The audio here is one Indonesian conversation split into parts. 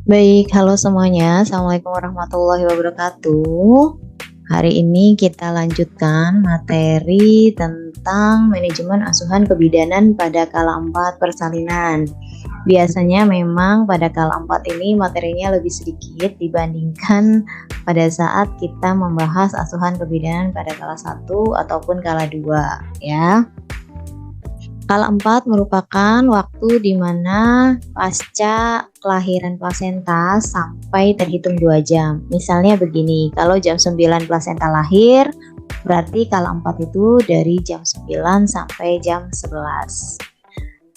Baik, halo semuanya. Assalamualaikum warahmatullahi wabarakatuh. Hari ini kita lanjutkan materi tentang manajemen asuhan kebidanan pada kala 4 persalinan. Biasanya memang pada kala 4 ini materinya lebih sedikit dibandingkan pada saat kita membahas asuhan kebidanan pada kala 1 ataupun kala 2 ya. Kala 4 merupakan waktu di mana pasca kelahiran plasenta sampai terhitung 2 jam. Misalnya begini, kalau jam 9 plasenta lahir, berarti kala 4 itu dari jam 9 sampai jam 11.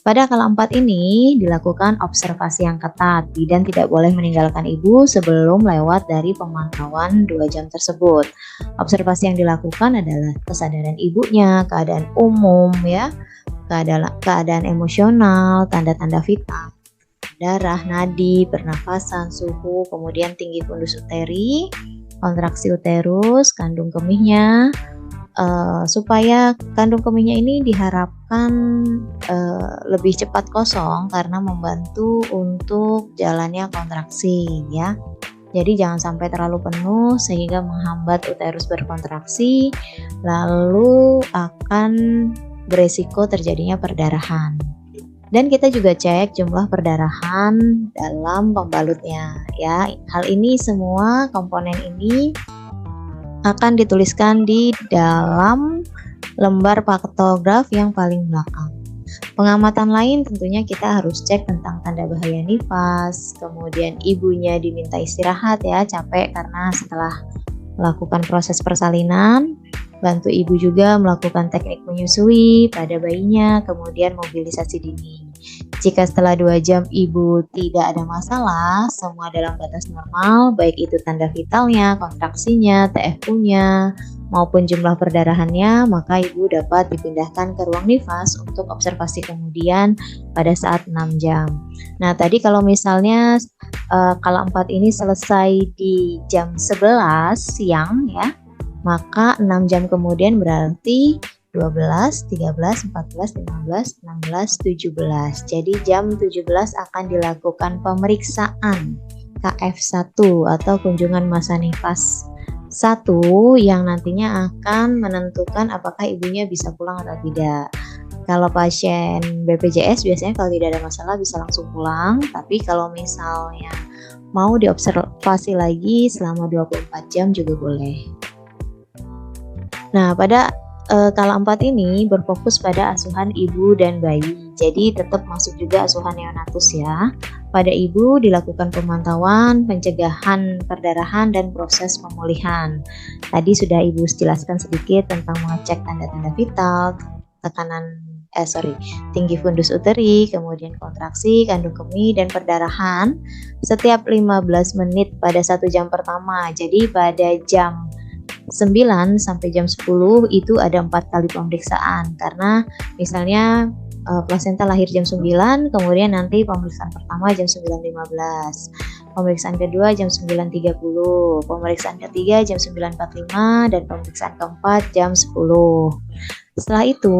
Pada kala 4 ini dilakukan observasi yang ketat, bidan tidak boleh meninggalkan ibu sebelum lewat dari pemantauan 2 jam tersebut. Observasi yang dilakukan adalah kesadaran ibunya, keadaan umum ya, keadaan emosional, tanda-tanda vital, darah, nadi, pernafasan, suhu, kemudian tinggi fundus uteri, kontraksi uterus, kandung kemihnya, supaya kandung kemihnya ini diharapkan lebih cepat kosong karena membantu untuk jalannya kontraksi ya. Jadi jangan sampai terlalu penuh sehingga menghambat uterus berkontraksi, lalu akan beresiko terjadinya perdarahan. Dan kita juga cek jumlah perdarahan dalam pembalutnya ya. Hal ini semua komponen ini akan dituliskan di dalam lembar paktograf yang paling belakang. Pengamatan lain tentunya kita harus cek tentang tanda bahaya nifas, kemudian ibunya diminta istirahat ya, capek karena setelah melakukan proses persalinan. Bantu ibu juga melakukan teknik menyusui pada bayinya, kemudian mobilisasi dini. Jika setelah 2 jam ibu tidak ada masalah, semua dalam batas normal, baik itu tanda vitalnya, kontraksinya, TFU-nya, maupun jumlah perdarahannya, maka ibu dapat dipindahkan ke ruang nifas untuk observasi kemudian pada saat 6 jam. Nah, tadi kalau misalnya kala 4 ini selesai di jam 11 siang ya, maka 6 jam kemudian berarti 12, 13, 14, 15, 16, 17. Jadi jam 17 akan dilakukan pemeriksaan KF1 atau kunjungan massa nifas 1 yang nantinya akan menentukan apakah ibunya bisa pulang atau tidak. Kalau pasien BPJS biasanya kalau tidak ada masalah bisa langsung pulang, tapi kalau misalnya mau diobservasi lagi selama 24 jam juga boleh. Nah, pada kala 4 ini berfokus pada asuhan ibu dan bayi. Jadi tetap masuk juga asuhan neonatus ya. Pada ibu dilakukan pemantauan, pencegahan perdarahan dan proses pemulihan. Tadi sudah ibu jelaskan sedikit tentang mengecek tanda-tanda vital, tinggi fundus uteri, kemudian kontraksi, kandung kemih dan perdarahan setiap 15 menit pada 1 jam pertama. Jadi pada jam 9 sampai jam 10 itu ada 4 kali pemeriksaan karena misalnya plasenta lahir jam 9, kemudian nanti pemeriksaan pertama jam 9.15, pemeriksaan kedua jam 9.30, pemeriksaan ketiga jam 9.45 dan pemeriksaan keempat jam 10. Setelah itu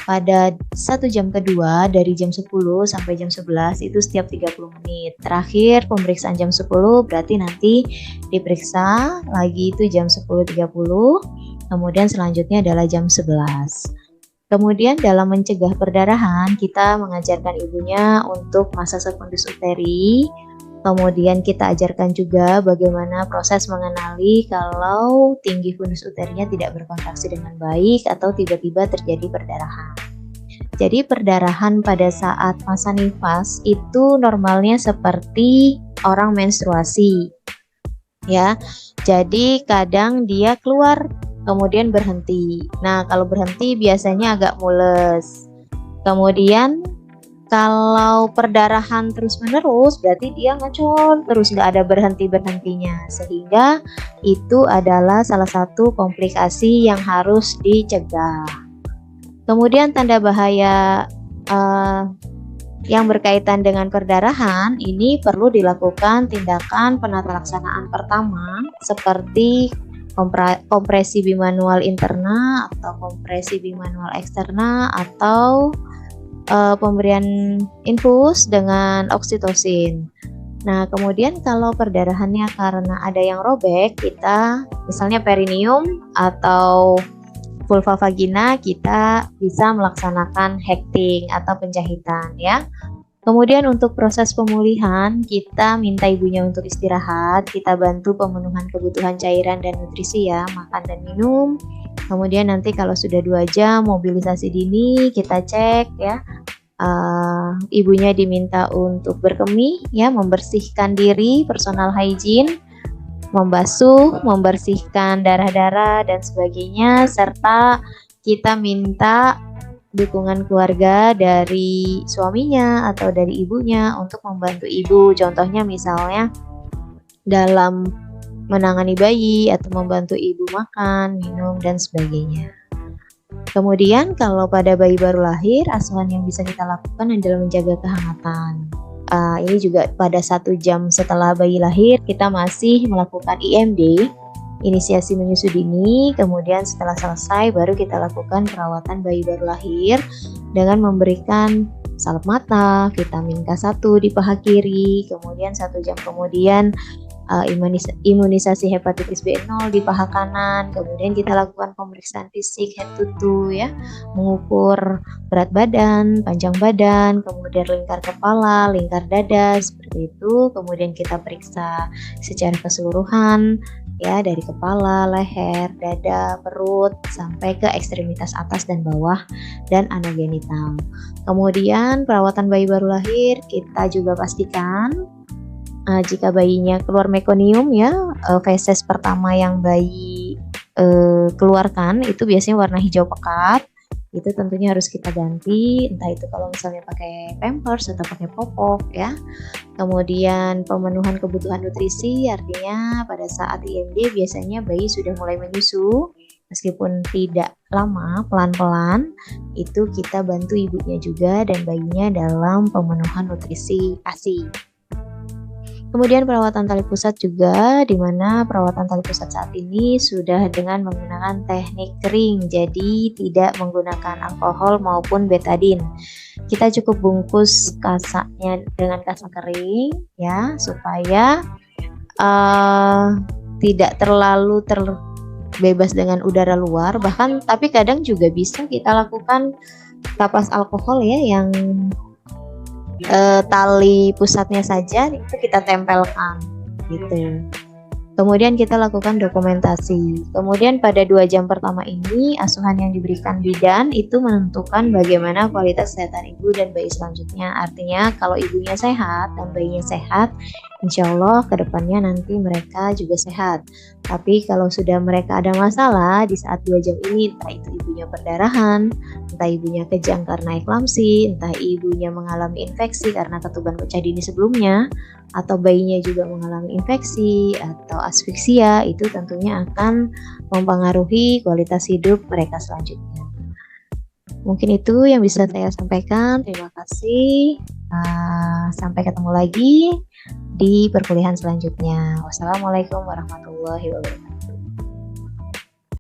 pada 1 jam kedua dari jam 10 sampai jam 11 itu setiap 30 menit. Terakhir pemeriksaan jam 10 berarti nanti diperiksa lagi itu jam 10.30, kemudian selanjutnya adalah jam 11. Kemudian dalam mencegah perdarahan kita mengajarkan ibunya untuk massage fundus uteri. Kemudian kita ajarkan juga bagaimana proses mengenali kalau tinggi fundus uterinya tidak berkontraksi dengan baik atau tiba-tiba terjadi perdarahan. Jadi perdarahan pada saat masa nifas itu normalnya seperti orang menstruasi. Ya. Jadi kadang dia keluar kemudian berhenti. Nah, kalau berhenti biasanya agak mules. Kemudian kalau perdarahan terus-menerus berarti dia ngecol terus, nggak ada berhenti-berhentinya, sehingga itu adalah salah satu komplikasi yang harus dicegah. Kemudian tanda bahaya yang berkaitan dengan perdarahan ini perlu dilakukan tindakan penata laksanaan pertama seperti kompresi bimanual interna atau kompresi bimanual eksterna atau pemberian infus dengan oksitosin. Nah, kemudian kalau perdarahannya karena ada yang robek, kita misalnya perineum atau vulva vagina, kita bisa melaksanakan hecting atau penjahitan ya. Kemudian untuk proses pemulihan, kita minta ibunya untuk istirahat, kita bantu pemenuhan kebutuhan cairan dan nutrisi ya, makan dan minum. Kemudian nanti kalau sudah 2 jam mobilisasi dini, kita cek ya. Ibunya diminta untuk berkemih ya, membersihkan diri, personal hygiene, membasuh, membersihkan darah-darah dan sebagainya, serta kita minta dukungan keluarga dari suaminya atau dari ibunya untuk membantu ibu. Contohnya misalnya dalam menangani bayi atau membantu ibu makan, minum, dan sebagainya. Kemudian kalau pada bayi baru lahir, asuhan yang bisa kita lakukan adalah menjaga kehangatan. Ini juga pada 1 jam setelah bayi lahir, kita masih melakukan IMD, inisiasi menyusu dini. Kemudian setelah selesai baru kita lakukan perawatan bayi baru lahir dengan memberikan salep mata, vitamin K1 di paha kiri. Kemudian 1 jam kemudian imunisasi hepatitis B0 di paha kanan. Kemudian kita lakukan pemeriksaan fisik head to toe ya, mengukur berat badan, panjang badan, kemudian lingkar kepala, lingkar dada, seperti itu. Kemudian kita periksa secara keseluruhan ya, dari kepala, leher, dada, perut, sampai ke ekstremitas atas dan bawah dan anogenital. Kemudian perawatan bayi baru lahir, kita juga pastikan jika bayinya keluar mekonium ya, feses pertama yang bayi keluarkan itu biasanya warna hijau pekat. Itu tentunya harus kita ganti, entah itu kalau misalnya pakai pampers atau pakai popok ya. Kemudian pemenuhan kebutuhan nutrisi, artinya pada saat IMD biasanya bayi sudah mulai menyusu, meskipun tidak lama, pelan-pelan, itu kita bantu ibunya juga dan bayinya dalam pemenuhan nutrisi ASI. Kemudian perawatan tali pusat juga, di mana perawatan tali pusat saat ini sudah dengan menggunakan teknik kering, jadi tidak menggunakan alkohol maupun betadin. Kita cukup bungkus kasaknya dengan kasak kering ya, supaya tidak terlalu terbebas dengan udara luar. Bahkan tapi kadang juga bisa kita lakukan kapas alkohol ya, yang tali pusatnya saja itu kita tempelkan gitu. Kemudian kita lakukan dokumentasi. Kemudian pada 2 jam pertama ini, asuhan yang diberikan bidan itu menentukan bagaimana kualitas kesehatan ibu dan bayi selanjutnya. Artinya kalau ibunya sehat dan bayinya sehat, insya Allah kedepannya nanti mereka juga sehat. Tapi kalau sudah mereka ada masalah di saat 2 jam ini, entah itu ibunya perdarahan, entah ibunya kejang karena eklamsi, entah ibunya mengalami infeksi karena ketuban pecah dini sebelumnya, atau bayinya juga mengalami infeksi atau asfiksia, itu tentunya akan mempengaruhi kualitas hidup mereka selanjutnya. Mungkin itu yang bisa saya sampaikan. Terima kasih. Sampai ketemu lagi di perkuliahan selanjutnya. Wassalamualaikum warahmatullahi wabarakatuh.